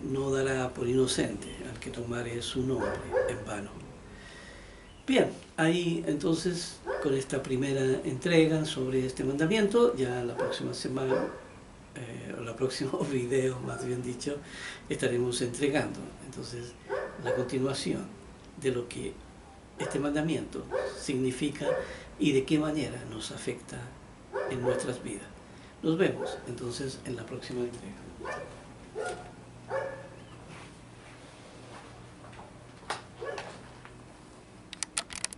no dará por inocente al que tomare su nombre en vano. Bien, ahí entonces con esta primera entrega sobre este mandamiento, ya la próxima semana, o el próximo video más bien dicho, estaremos entregando entonces la continuación de lo que este mandamiento significa y de qué manera nos afecta en nuestras vidas. Nos vemos entonces en la próxima entrega.